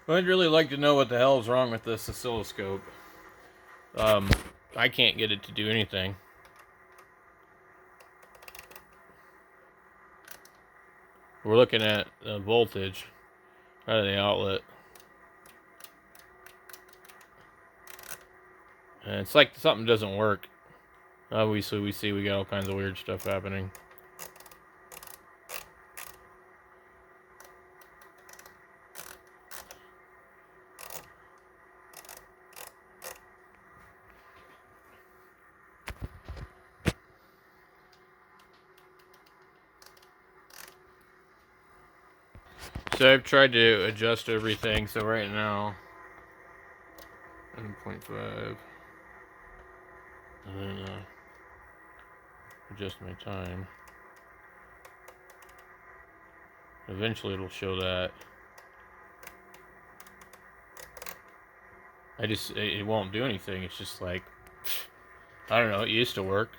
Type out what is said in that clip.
Well, I'd really like to know what the hell is wrong with this oscilloscope. I can't get it to do anything. We're looking at the voltage out of the outlet. And it's like something doesn't work. Obviously, we see we got all kinds of weird stuff happening. So I've tried to adjust everything. So right now, 1.5, and then adjust my time. Eventually, it'll show that. It won't do anything. It's just like, I don't know. It used to work.